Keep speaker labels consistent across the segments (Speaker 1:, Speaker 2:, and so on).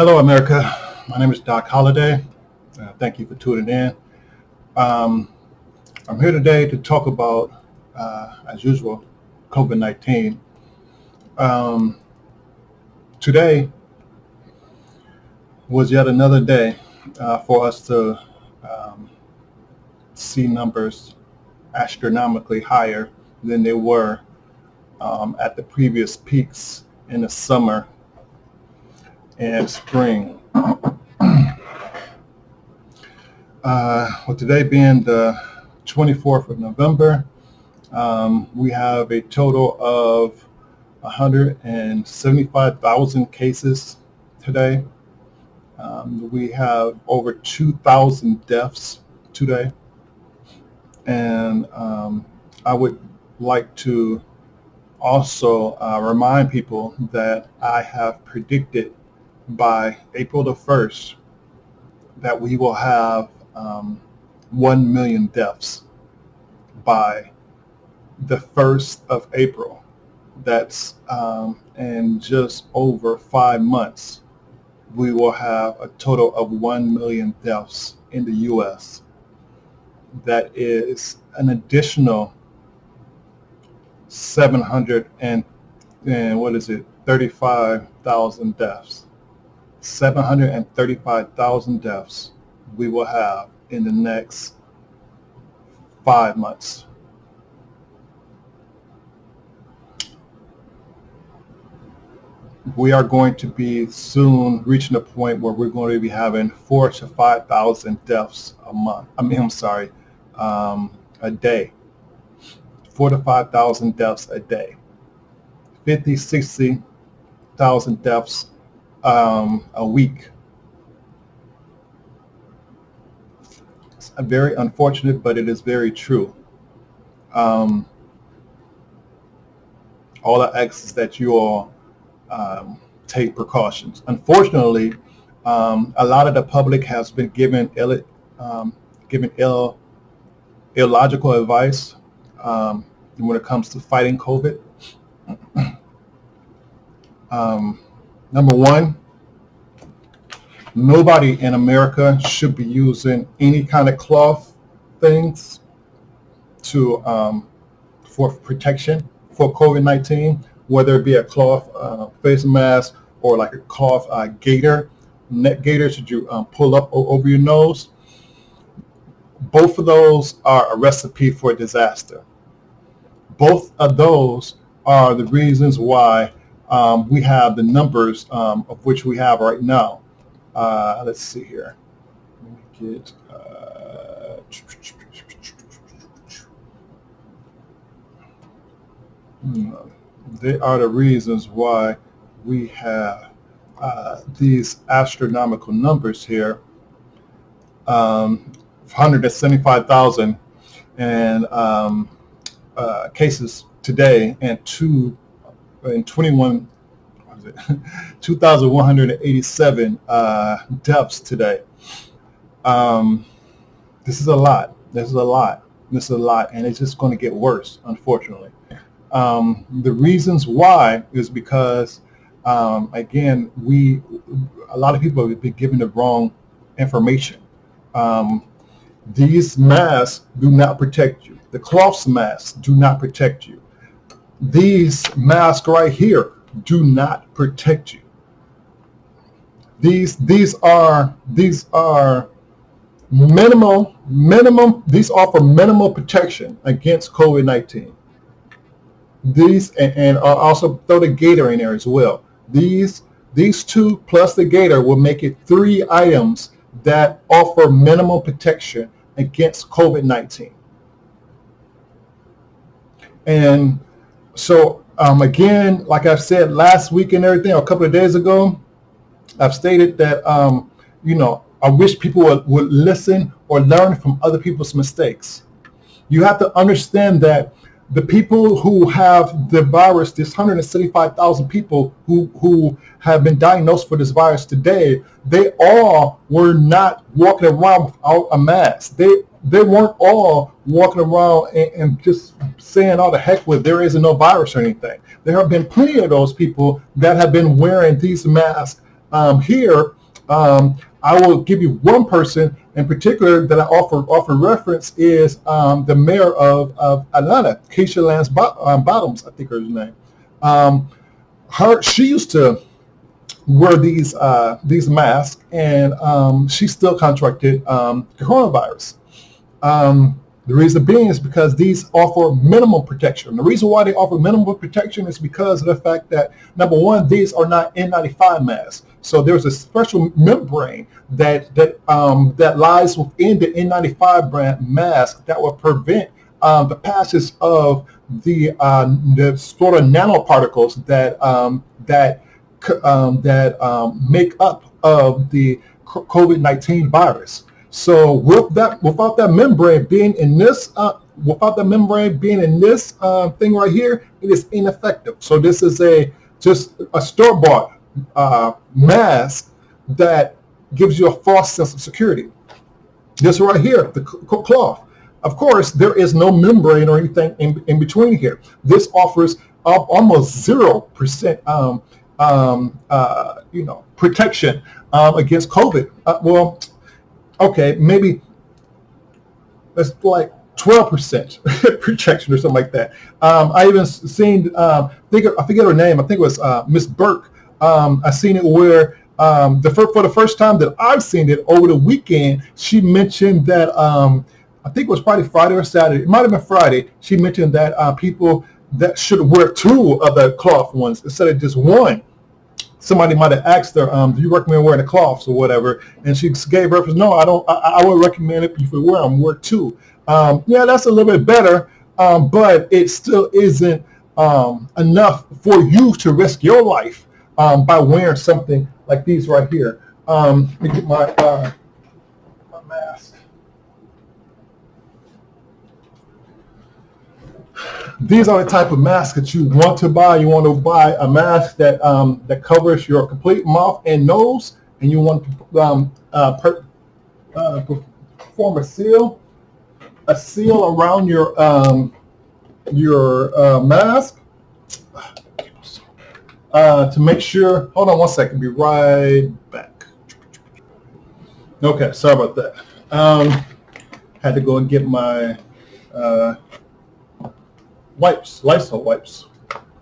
Speaker 1: Hello, America. My name is Doc Holliday. Thank you for tuning in. Um, I'm here today to talk about, as usual, COVID-19. Um, Today was yet another day for us to um, see numbers astronomically higher than they were at the previous peaks in the summer and spring. With today being the 24th of November, we have a total of 175,000 cases today. We have over 2,000 deaths today. And I would like to also remind people that I have predicted by April the 1st that we will have 1 million deaths by the 1st of April. That's in just over 5 months, we will have a total of 1 million deaths in the U.S. That is an additional 35,000 deaths. 735,000 deaths we will have in the next 5 months. We are going to be soon reaching a point where we're going to be having 4,000 to 5,000 deaths a month. A day. 4,000 to 5,000 deaths a day. 50, 60,000 deaths a week. It's very unfortunate, but it is very true. All I ask is that you all take precautions. Unfortunately, a lot of the public has been given illogical advice when it comes to fighting COVID. Number one, nobody in America should be using any kind of cloth things for protection for COVID-19, whether it be a cloth face mask or like a cloth gaiter, neck gaiters that you pull up over your nose. Both of those are a recipe for disaster. Both of those are the reasons why we have the numbers of which we have right now. Let's see here. Let me get. They are the reasons why we have these astronomical numbers here. 175,000 and cases today, and 2,187 deaths today. This is a lot. And it's just going to get worse, unfortunately. The reasons why is because, again, a lot of people have been given the wrong information. These masks do not protect you. The cloth masks do not protect you. These masks right here do not protect you. These are minimum. These offer minimal protection against COVID-19. These and also throw the gaiter in there as well. These two plus the gaiter will make it 3 items that offer minimal protection against COVID-19. And so again, like I said last week and everything, a couple of days ago, I've stated that I wish people would listen or learn from other people's mistakes. You have to understand that the people who have the virus, this 175,000 people who have been diagnosed for this virus today, they all were not walking around without a mask. They weren't all walking around and just saying, "Oh, the heck with, there isn't no virus or anything." There have been plenty of those people that have been wearing these masks Here, I will give you one person in particular that I often reference is the mayor of Atlanta, Keisha Lance Bottoms, I think her name. She used to wear these masks, and she still contracted coronavirus. The reason being is because these offer minimum protection. The reason why they offer minimum protection is because of the fact that, number one, these are not N95 masks. So there's a special membrane that lies within the N95 brand mask that will prevent the passage of the sort of nanoparticles that make up of the COVID-19 virus. So without that membrane being in this, thing right here, it is ineffective. So this is just a store-bought mask that gives you a false sense of security. This right here, the cloth. Of course, there is no membrane or anything in between here. This offers almost 0% protection against COVID. Okay, maybe that's like 12% protection or something like that. I even seen, I forget her name. I think it was Miss Burke. I seen it where for the first time that I've seen it over the weekend, she mentioned that I think it was probably Friday or Saturday. It might have been Friday. She mentioned that people that should wear 2 of the cloth ones instead of just one. Somebody might have asked her, do you recommend wearing the cloths or whatever? And she gave reference, no, I don't. I would recommend it if you wear them, wear 2. Yeah, that's a little bit better, but it still isn't enough for you to risk your life by wearing something like these right here. Let me get my mask. These are the type of masks that you want to buy. You want to buy a mask that covers your complete mouth and nose, and you want to perform a seal around your mask to make sure. Hold on one second. Be right back. Okay, sorry about that. Had to go and get my wipes, Lysol wipes,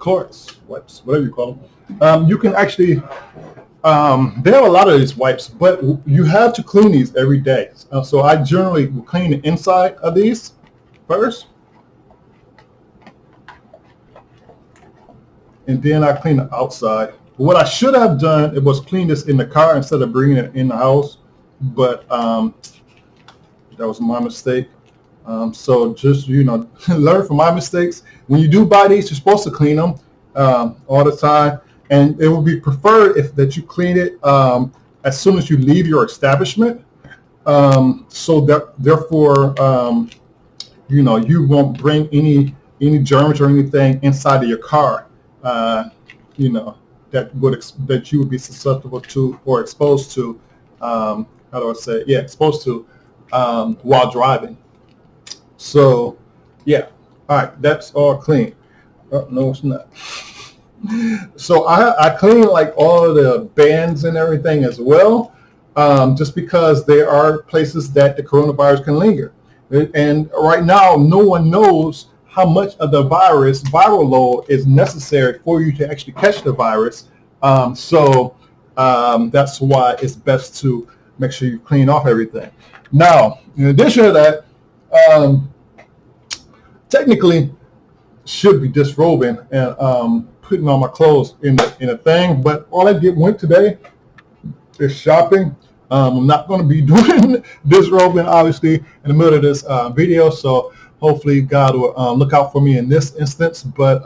Speaker 1: Clorox wipes, whatever you call them. You can actually, they have a lot of these wipes, but you have to clean these every day. So I generally will clean the inside of these first, and then I clean the outside. What I should have done, it was clean this in the car instead of bringing it in the house, but that was my mistake. So just, learn from my mistakes. When you do buy these, you're supposed to clean them all the time. And it would be preferred that you clean it as soon as you leave your establishment. So that therefore, you won't bring any germs or anything inside of your car, that you would be susceptible to or exposed to, exposed to while driving. So, yeah. All right, that's all clean. Oh, no, it's not. So I clean like all of the bands and everything as well, just because there are places that the coronavirus can linger. And right now, no one knows how much of the viral load is necessary for you to actually catch the virus. So that's why it's best to make sure you clean off everything. Now, in addition to that, technically should be disrobing and putting on my clothes in a thing, but all I went today is shopping. I'm not going to be doing disrobing obviously in the middle of this video, so hopefully God will look out for me in this instance, but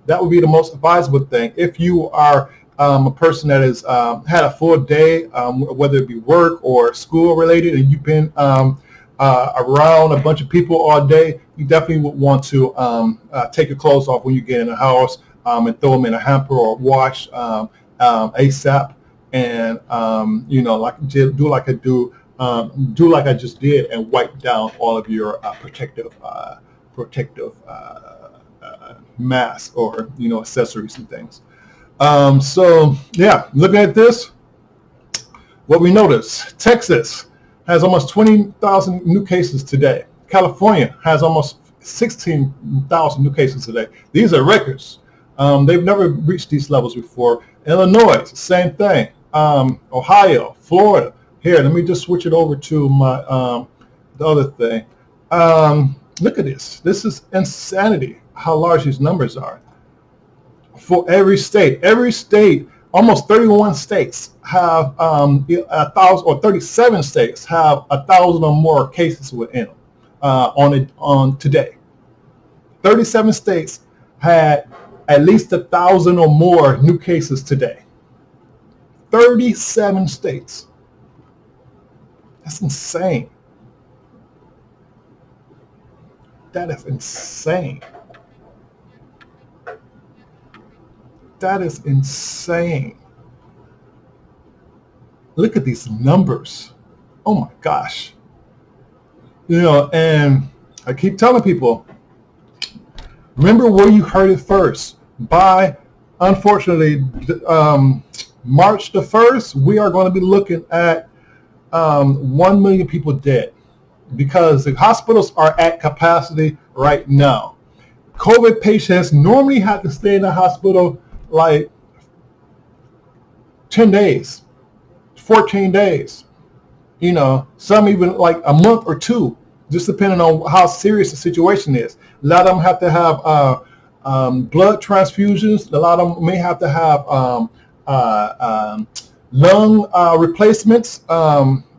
Speaker 1: that would be the most advisable thing. If you are a person that has had a full day, whether it be work or school related, and you've been around a bunch of people all day, you definitely would want to take your clothes off when you get in the house and throw them in a hamper or wash ASAP, and do like I just did and wipe down all of your protective masks or accessories and things. So yeah, looking at this, What we notice, Texas has almost 20,000 new cases today. California has almost 16,000 new cases today. These are records. They've never reached these levels before. Illinois, same thing. Ohio, Florida. Here, let me just switch it over to my the other thing. Look at this. This is insanity, how large these numbers are. For every state, almost 31 states have 1,000, or 37 states have 1,000 or more cases within them on today. 37 states had at least 1,000 or more new cases today. 37 states. That's insane. That is insane. That is insane. Look at these numbers. Oh my gosh. And I keep telling people, remember where you heard it first. By, unfortunately, March the 1st, we are going to be looking at 1 million people dead, because the hospitals are at capacity right now. COVID patients normally have to stay in the hospital like 10 days, 14 days, some even like a month or two, just depending on how serious the situation is. A lot of them have to have blood transfusions. A lot of them may have to have lung replacements,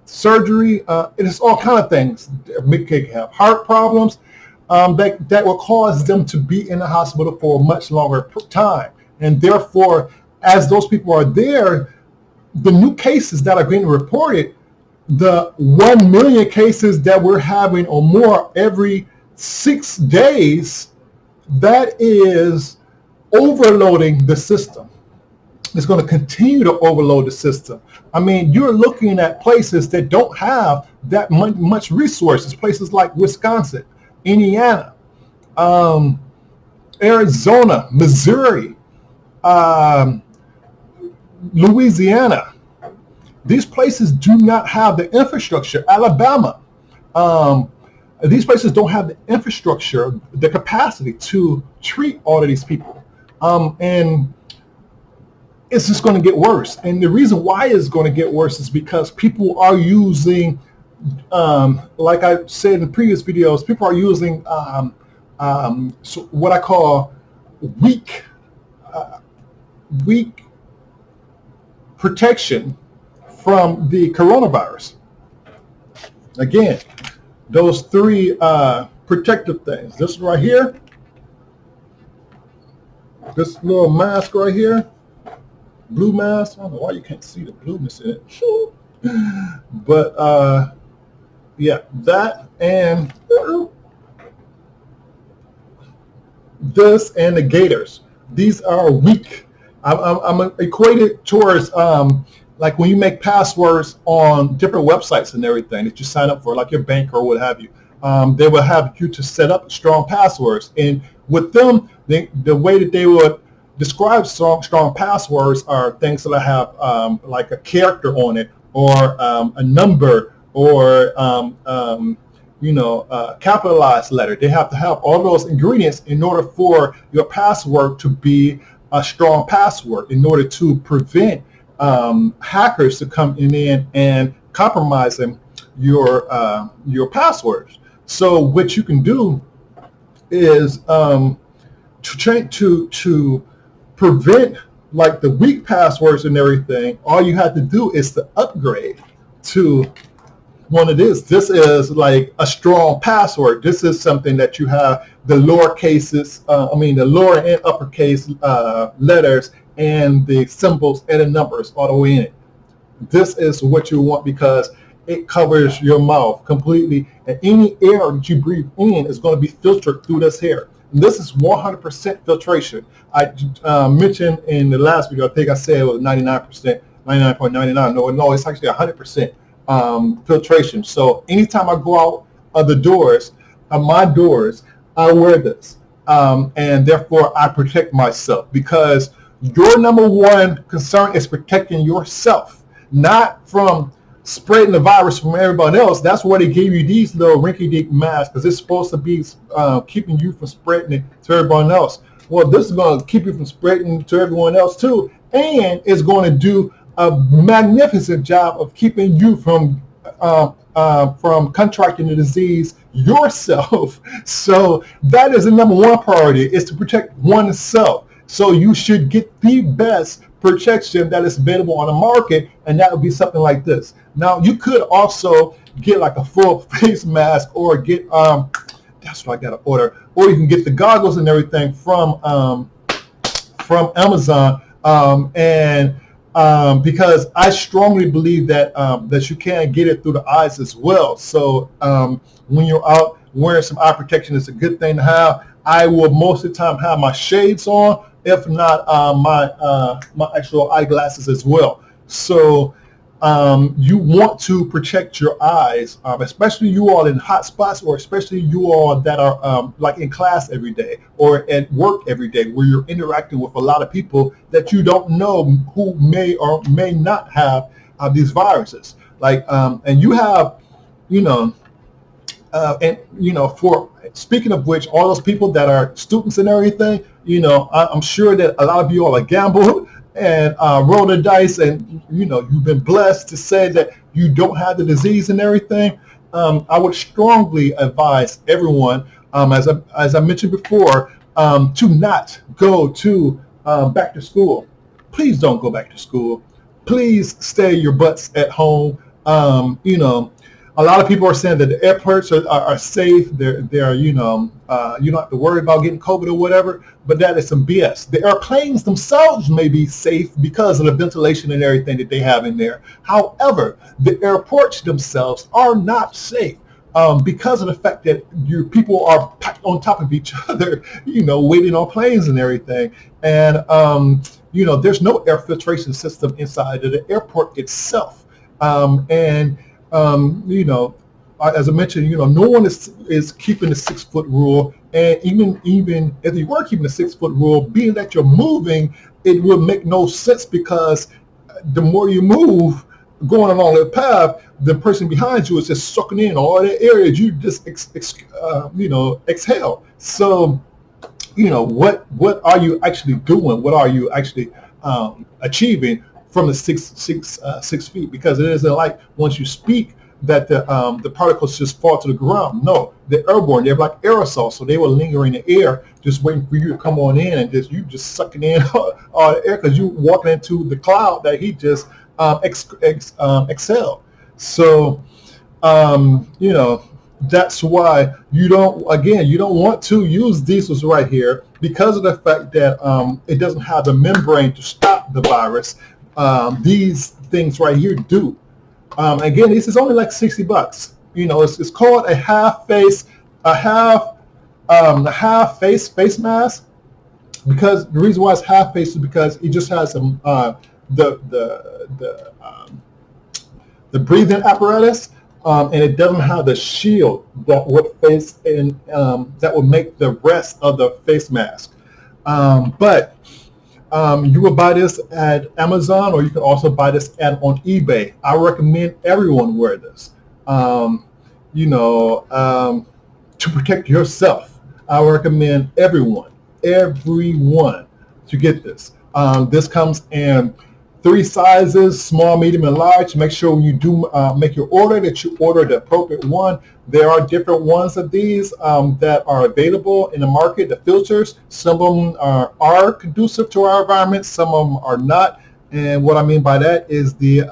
Speaker 1: surgery. It is all kind of things. They can have heart problems that will cause them to be in the hospital for a much longer time. And therefore, as those people are there, the new cases that are being reported, the 1 million cases that we're having or more every 6 days, that is overloading the system. It's going to continue to overload the system. I mean, you're looking at places that don't have that much resources, places like Wisconsin, Indiana, Arizona, Missouri, Louisiana. These places do not have the infrastructure. Alabama. These places don't have the infrastructure, the capacity to treat all of these people. And it's just going to get worse. And the reason why it's going to get worse is because people are using, like I said in previous videos, people are using what I call weak protection from the coronavirus. Again, those three protective things. This right here, this little mask right here, blue mask. I don't know why you can't see the blueness in it. But yeah, that and this and the gaiters. These are weak. I'm equated towards like when you make passwords on different websites and everything that you sign up for, like your bank or what have you. They will have you to set up strong passwords, and with them, the way that they would describe strong passwords are things that have like a character on it, or a number, or capitalized letter. They have to have all those ingredients in order for your password to be a strong password, in order to prevent hackers to come in and compromising your passwords. So what you can do is to prevent like the weak passwords and everything. All you have to do is to upgrade to one of this. This is like a strong password. This is something that you have the lower cases, the lower and uppercase letters and the symbols and the numbers all the way in it. This is what you want because it covers your mouth completely, and any air that you breathe in is going to be filtered through this hair. And this is 100% filtration. I mentioned in the last video, I think I said it was 99%, 99.99. No, it's actually 100% filtration. So anytime I go out of the doors, my doors, I wear this, and therefore I protect myself, because your number one concern is protecting yourself. not from spreading the virus from everybody else. That's why they gave you these little rinky-dink masks, because it's supposed to be keeping you from spreading it to everyone else. Well, this is going to keep you from spreading to everyone else too, and it's going to do a magnificent job of keeping you from contracting the disease yourself. So that is the number one priority, is to protect oneself. So you should get the best protection that is available on the market, and that would be something like this. Now, you could also get like a full face mask, or get that's what I gotta order, or you can get the goggles and everything from Amazon, and because I strongly believe that that you can get it through the eyes as well. So when you're out, wearing some eye protection is a good thing to have. I will most of the time have my shades on, if not my actual eyeglasses as well. So you want to protect your eyes, especially you all in hot spots, or especially you all that are like in class every day or at work every day, where you're interacting with a lot of people that you don't know who may or may not have these viruses. Like, and you have, for speaking of which, all those people that are students and everything, I'm sure that a lot of you all are gambled and roll the dice, and you've been blessed to say that you don't have the disease and everything. I would strongly advise everyone, as I mentioned before, to not go to back to school. Please don't go back to school. Please stay your butts at home. A lot of people are saying that the airports are safe. They're you don't have to worry about getting COVID or whatever, but that is some BS. The airplanes themselves may be safe because of the ventilation and everything that they have in there. However, the airports themselves are not safe because of the fact that your people are packed on top of each other, waiting on planes and everything. And there's no air filtration system inside of the airport itself. As I mentioned, no one is keeping the 6 foot rule, and even if you were keeping the 6 foot rule, being that you're moving, it would make no sense, because the more you move going along the path, the person behind you is just sucking in all the areas you just exhale. So what are you actually doing? What are you actually achieving from the six feet? Because it isn't like once you speak that the particles just fall to the ground. No, they're airborne. They're like aerosols, so they will linger in the air, just waiting for you to come on in, and you just sucking in all the air, because you walking into the cloud that he just exhaled. So that's why you don't want to use diesels right here, because of the fact that it doesn't have the membrane to stop the virus. These things right here do. Again, this is only like $60. It's called a half face mask, because the reason why it's half face is because it just has some the breathing apparatus, and it doesn't have the shield that would that would make the rest of the face mask. But you will buy this at Amazon, or you can also buy this on eBay. I recommend everyone wear this, to protect yourself. I recommend everyone to get this. This comes in 3 sizes, small, medium, and large. Make sure when you do make your order that you order the appropriate one. There are different ones of these that are available in the market, the filters. Some of them are conducive to our environment, some of them are not. And what I mean by that is the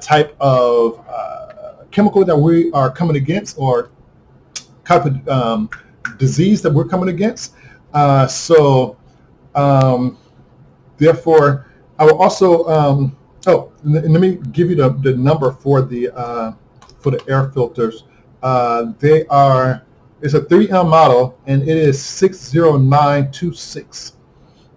Speaker 1: type of chemical that we are coming against, or type of disease that we're coming against. Therefore, I will also, let me give you the number for the air filters. It's a 3M model, and it is 60926.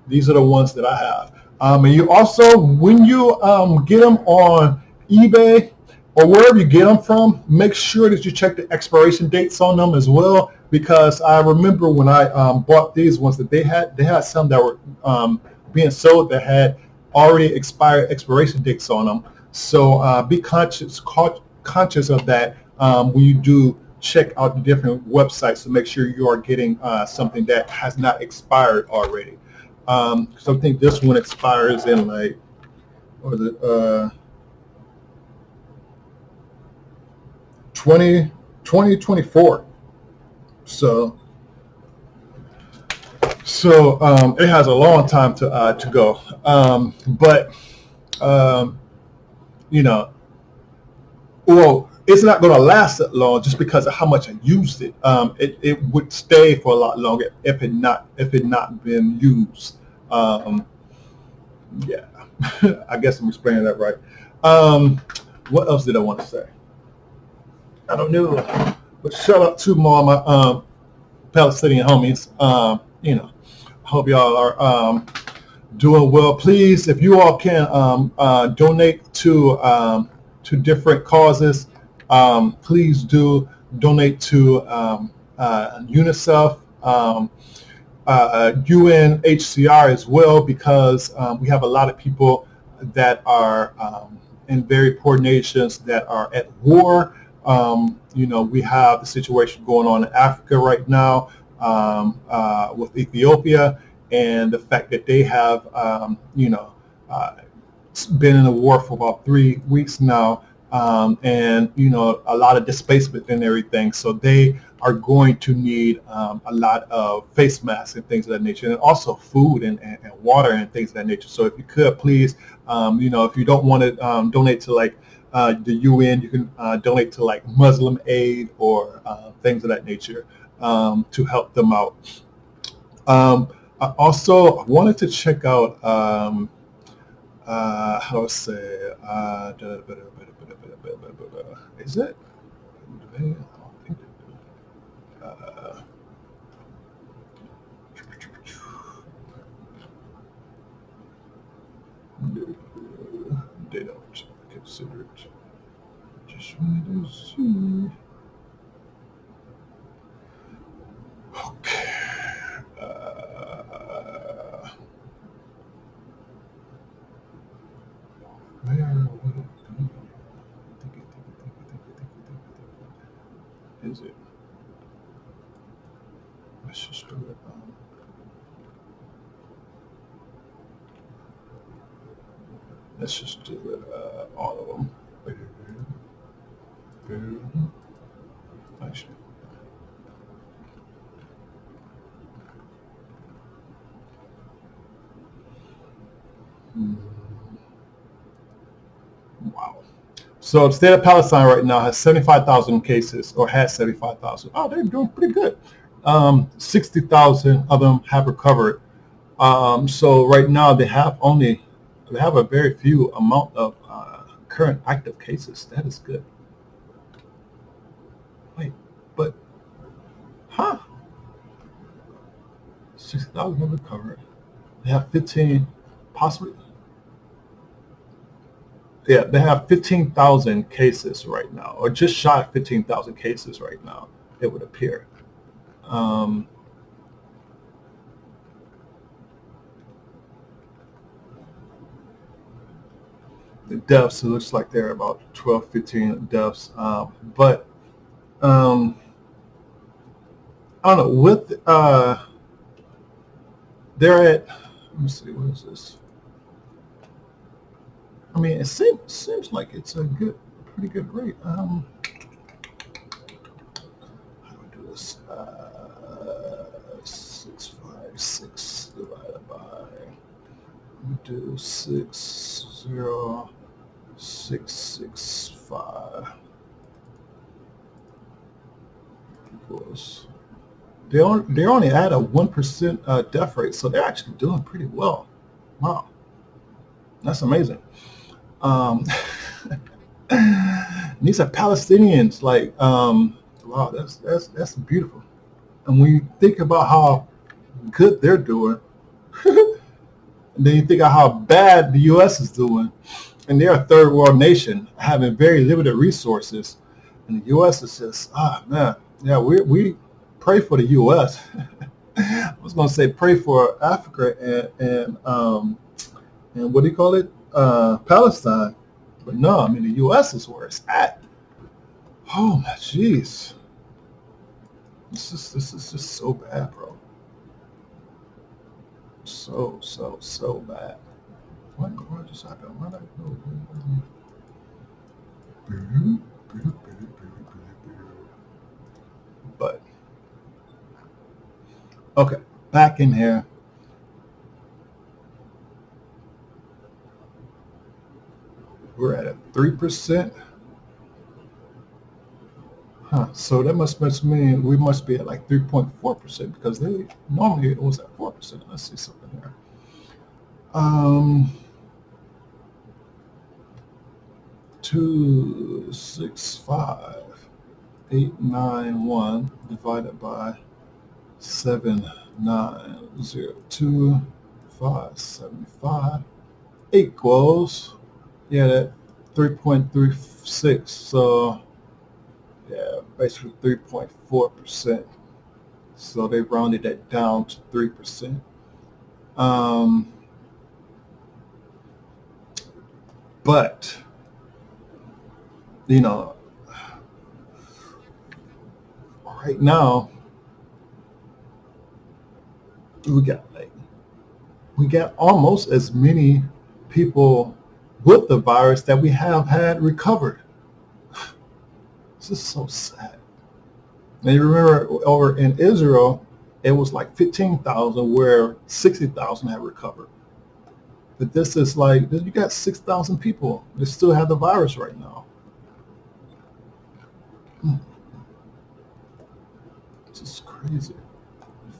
Speaker 1: These are the ones that I have. And you also, when you get them on eBay or wherever you get them from, make sure that you check the expiration dates on them as well, because I remember when I bought these ones that they had some that were being sold that had already expiration dates on them. So be conscious of that when you do check out the different websites to make sure you are getting something that has not expired already. So I think this one expires in like, what is it, 2024. So it has a long time to go. But you know, well, it's not going to last that long just because of how much I used it. It would stay for a lot longer if it not been used. Yeah, I guess I'm explaining that right. What else did I want to say? I don't know. But shout out to more of my Palestinian homies. Hope y'all are doing well. Please, if you all can donate to different causes, please do donate to UNICEF, UNHCR as well, because we have a lot of people that are in very poor nations that are at war. We have the situation going on in Africa right now with Ethiopia, and the fact that they have, been in a war for about 3 weeks now, and a lot of displacement and everything. So they are going to need a lot of face masks and things of that nature, and also food and water and things of that nature. So if you could, please, if you don't want to donate to like the UN, you can donate to like Muslim Aid or things of that nature to help them out. I also wanted to check out how to say is it? I don't think no, they don't consider it. Just wanted to see. Okay. Where would it be? Is it? Let's just do it. Let's just do it. All of them. Actually. Wow. So the state of Palestine right now has 75,000 cases, or has 75,000. Oh, they're doing pretty good. 60,000 of them have recovered. So right now they have a very few amount of current active cases. That is good. Wait, but, 60,000 have recovered. They have 15, possibly. Yeah, they have 15,000 cases right now, or just shy of 15,000 cases right now, it would appear. The deaths, it looks like there are about 12, 15 deaths. But I don't know, they're at, let me see, what is this? I mean, it seems like it's a pretty good rate. How do I do this? 656 divided by, do 60665 equals. They only at a 1% death rate, so they're actually doing pretty well. Wow, that's amazing. These are Palestinians, like, wow, that's beautiful. And when you think about how good they're doing, then you think of how bad the U.S. is doing, and they're a third world nation having very limited resources, and the U.S. is just, man, yeah, we pray for the U.S. I was going to say pray for Africa and what do you call it? Palestine. But no, I mean the U.S. is where it's at. Oh my jeez, this is just so bad, bro. So bad. What in the world just happened? Why not go? But okay, back in here. We're at a 3%. Huh. So that must mean we must be at like 3.4% because they normally it was at 4%. Let's see something here. Um, 265,891 divided by 7,902,575 equals, yeah, that 3.36. So yeah, basically 3.4%. So they rounded that down to 3%. But you know, right now we got almost as many people with the virus that we have had recovered. This is so sad. And you remember over in Israel, it was like 15,000 where 60,000 had recovered. But this is like, you got 6,000 people that still have the virus right now. This is crazy.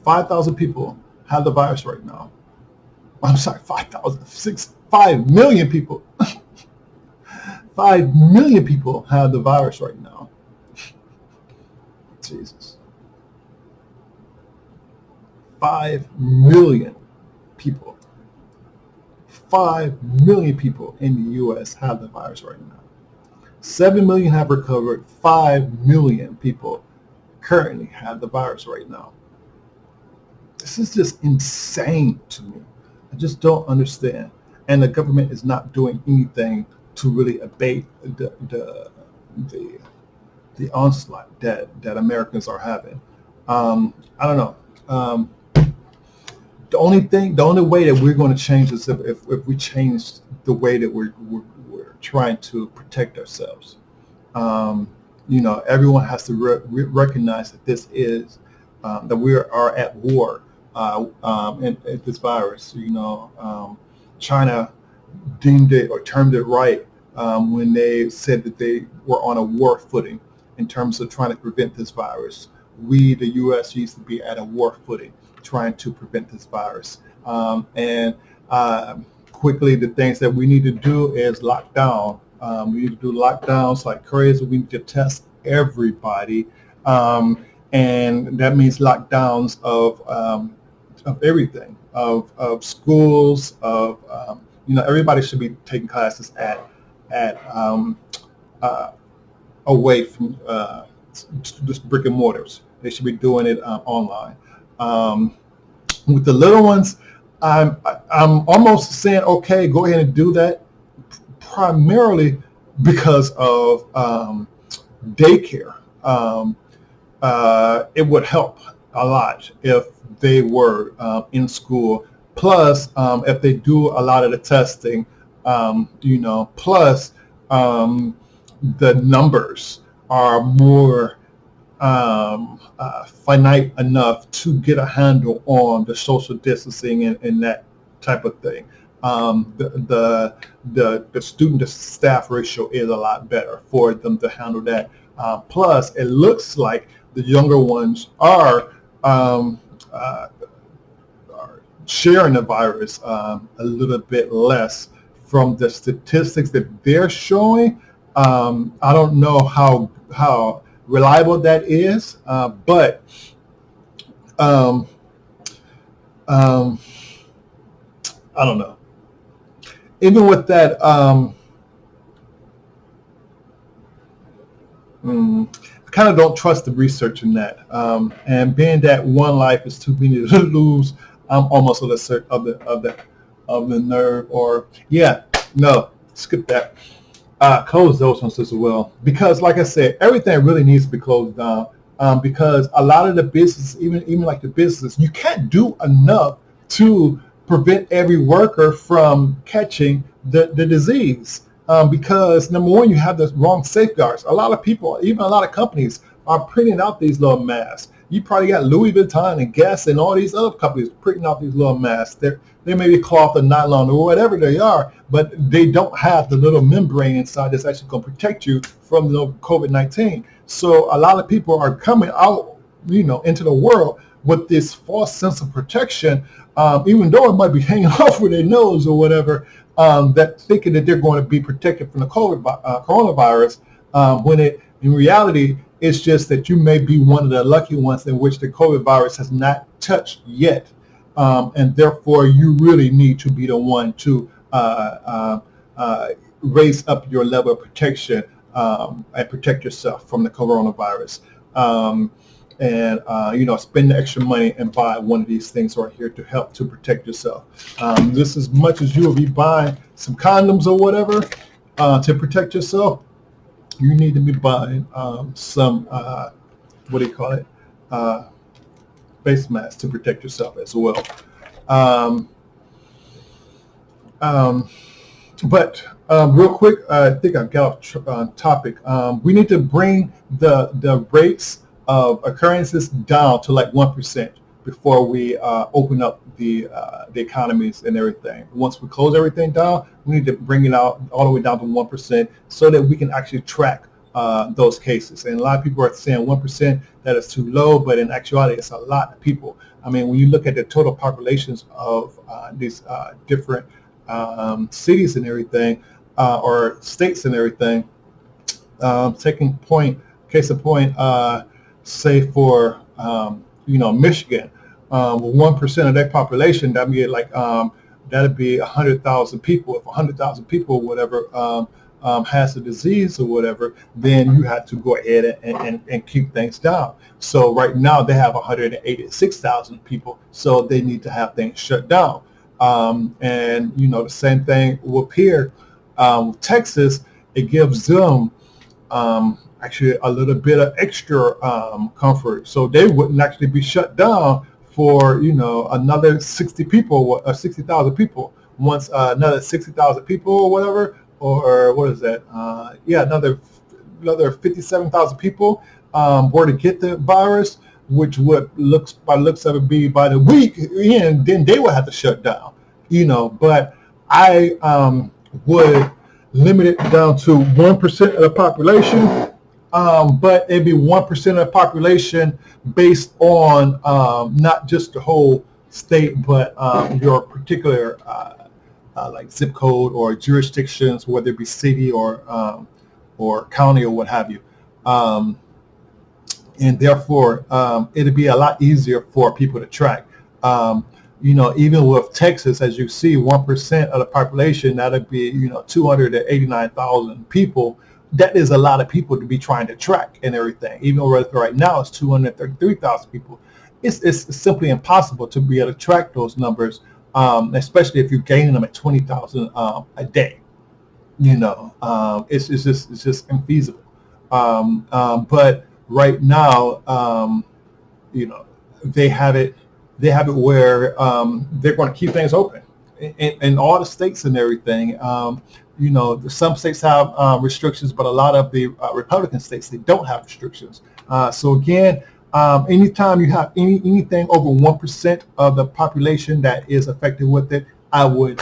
Speaker 1: 5,000 people have the virus right now. I'm sorry, 5 million people. 5 million people have the virus right now. Jesus. 5 million people. 5 million people in the U.S. have the virus right now. 7 million have recovered. 5 million people currently have the virus right now. This is just insane to me. I just don't understand. And the government is not doing anything to really abate the onslaught that Americans are having. I don't know. The only way that we're going to change is if we change the way that we're trying to protect ourselves. Everyone has to recognize that this is that we are at war in this virus. China deemed it or termed it right when they said that they were on a war footing in terms of trying to prevent this virus. We, the U.S., used to be at a war footing trying to prevent this virus. Quickly, the things that we need to do is lock down. We need to do lockdowns like crazy. We need to test everybody. And that means lockdowns of everything, of schools, of everybody should be taking classes at away from just brick and mortars. They should be doing it online. With the little ones, I'm almost saying, okay, go ahead and do that, primarily because of daycare. It would help a lot if they were in school. Plus, if they do a lot of the testing, plus the numbers are more finite enough to get a handle on the social distancing and that type of thing. The student to staff ratio is a lot better for them to handle that. Plus, it looks like the younger ones are sharing the virus a little bit less from the statistics that they're showing. I don't know how reliable that is, but I don't know. Even with that, I kind of don't trust the research in that. And being that one life is too many to lose, I'm almost of the of the nerve, or no, skip that. Close those ones as well, because like I said, everything really needs to be closed down. Because a lot of the business, even like the business, you can't do enough to prevent every worker from catching the disease. Because number one, you have the wrong safeguards. A lot of people, even a lot of companies, are printing out these little masks. You probably got Louis Vuitton and Guess and all these other companies printing out these little masks. They may be cloth or nylon or whatever they are, but they don't have the little membrane inside that's actually going to protect you from the COVID-19. So a lot of people are coming out, into the world with this false sense of protection, even though it might be hanging off with their nose or whatever, that thinking that they're going to be protected from the coronavirus, when in reality, it's just that you may be one of the lucky ones in which the COVID virus has not touched yet. And therefore, you really need to be the one to raise up your level of protection, and protect yourself from the coronavirus. Spend the extra money and buy one of these things right here to help to protect yourself. This as much as you will be buying some condoms or whatever to protect yourself, you need to be buying some, what do you call it, face masks to protect yourself as well. But real quick, I think I got off topic. We need to bring the rates of occurrences down to like 1% before we open up the economies and everything. Once we close everything down, we need to bring it out all the way down to 1% so that we can actually track those cases. And a lot of people are saying 1%, that is too low, but in actuality, it's a lot of people. I mean, when you look at the total populations of these different cities and everything, or states and everything, case in point, say for Michigan, 1% of their population, that'd be like that'd be 100,000 people. If 100,000 people, whatever, has a disease or whatever, then you have to go ahead and keep things down. So right now they have 186,000 people, so they need to have things shut down. And the same thing with here, Texas. It gives them actually a little bit of extra comfort, so they wouldn't actually be shut down for another 60 people or 60,000 people. Once another 60,000 people or whatever, or what is that? Another 57,000 people were to get the virus, which would looks of it be by the week end, then they would have to shut down. But I would limit it down to 1% of the population. But it'd be 1% of the population based on not just the whole state, but your particular like zip code or jurisdictions, whether it be city or county or what have you. And therefore, it'd be a lot easier for people to track. Even with Texas, as you see, 1% of the population, that'd be 289,000 people. That is a lot of people to be trying to track and everything. Even right now it's 233,000 people. It's simply impossible to be able to track those numbers, especially if you're gaining them at 20,000 a day. It's just infeasible. But right now, they have it where they're going to keep things open in all the states and everything. Some states have restrictions, but a lot of the Republican states, they don't have restrictions. So again, anytime you have anything over 1% of the population that is affected with it, I would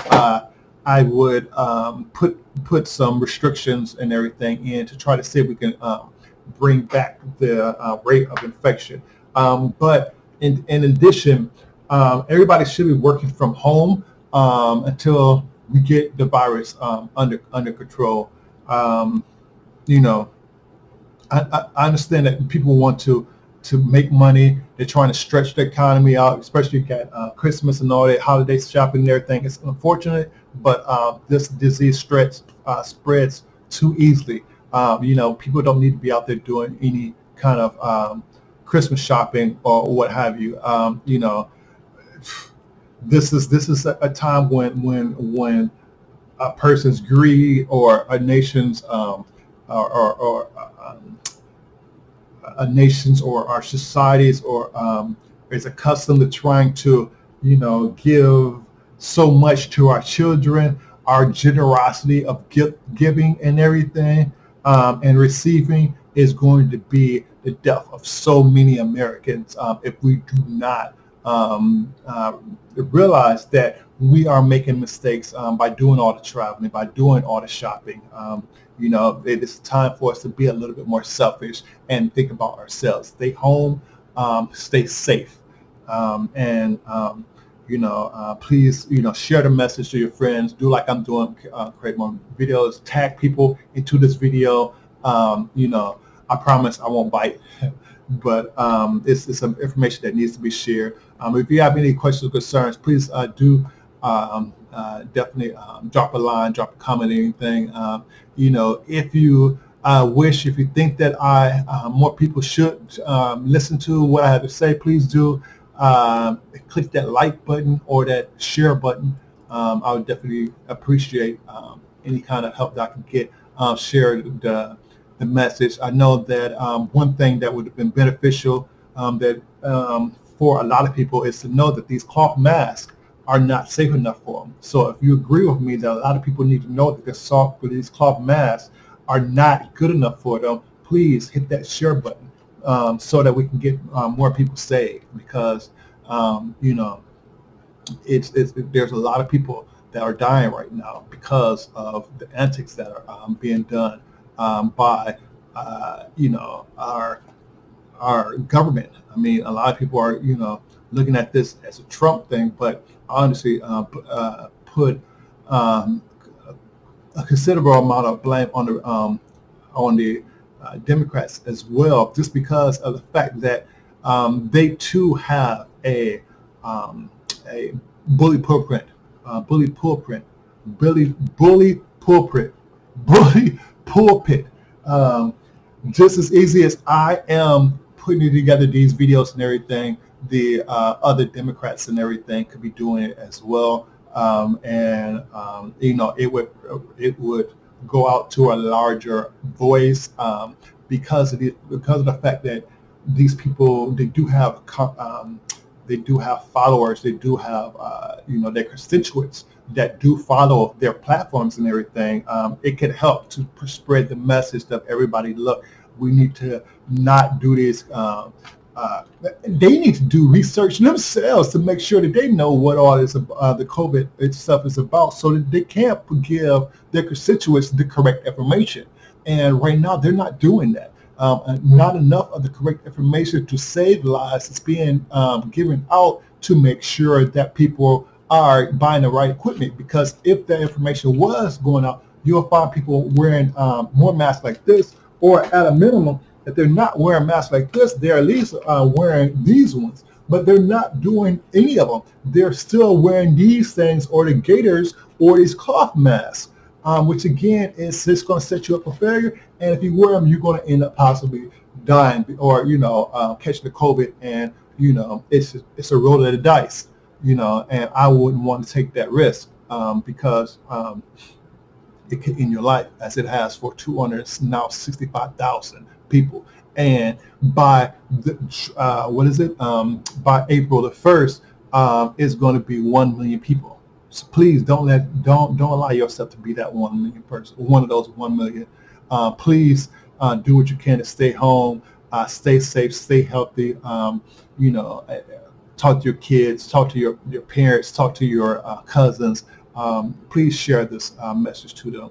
Speaker 1: put some restrictions and everything in to try to see if we can bring back the rate of infection. But in addition, everybody should be working from home until we get the virus under control. I understand that people want to make money. They're trying to stretch the economy out, especially at Christmas and all that holiday shopping and everything. It's unfortunate, but this disease spreads too easily. People don't need to be out there doing any kind of Christmas shopping or what have you. This is a time when a person's greed or a nation's a nations or our societies or is accustomed to trying to, give so much to our children, our generosity of giving and everything, and receiving is going to be the death of so many Americans if we do not realize that we are making mistakes by doing all the traveling, by doing all the shopping. It is time for us to be a little bit more selfish and think about ourselves. Stay home, stay safe, and please, share the message to your friends. Do like I'm doing, create more videos, tag people into this video. I promise I won't bite, but it's some information that needs to be shared. If you have any questions or concerns, please do definitely drop a line, drop a comment, anything. If you if you think that more people should listen to what I have to say, please do click that like button or that share button. I would definitely appreciate any kind of help that I can get. Share the message. I know that one thing that would have been beneficial for a lot of people is to know that these cloth masks are not safe enough for them. So if you agree with me that a lot of people need to know that these cloth masks are not good enough for them, please hit that share button so that we can get more people saved, because there's a lot of people that are dying right now because of the antics that are being done by our government. I mean, a lot of people are looking at this as a Trump thing, but honestly put a considerable amount of blame on the Democrats as well, just because of the fact that they too have a bully pulpit, bully pulpit, bully pulpit. Just as easy as I am putting together these videos and everything, the other Democrats and everything could be doing it as well. It would go out to a larger voice because of the fact that these people, they do have followers, they do have their constituents that do follow their platforms and everything. It can help to spread the message of everybody. Look, we need to not do this. They need to do research themselves to make sure that they know what all this the COVID stuff is about, so that they can give their constituents the correct information. And right now, they're not doing that. Not enough of the correct information to save lives is being given out to make sure that people are buying the right equipment. Because if that information was going out, you'll find people wearing more masks like this, or at a minimum, if they're not wearing masks like this, they're at least wearing these ones. But they're not doing any of them. They're still wearing these things, or the gaiters, or these cloth masks, which again is just going to set you up for failure. And if you wear them, you're going to end up possibly dying, or catching the COVID. And it's a roll of the dice. And I wouldn't want to take that risk because it could end your life, as it has for 265,000 people. And by by April the 1st, it's going to be 1 million people. So please don't allow yourself to be that 1 million person, one of those 1 million. Please do what you can to stay home, stay safe, stay healthy. Talk to your kids, talk to your parents, talk to your cousins. Please share this message to them,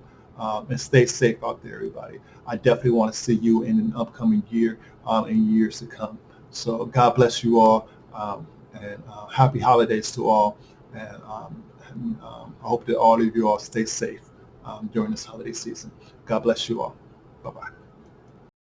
Speaker 1: and stay safe out there, everybody. I definitely want to see you in an upcoming year and years to come. So God bless you all, and happy holidays to all. And I hope that all of you all stay safe during this holiday season. God bless you all. Bye-bye.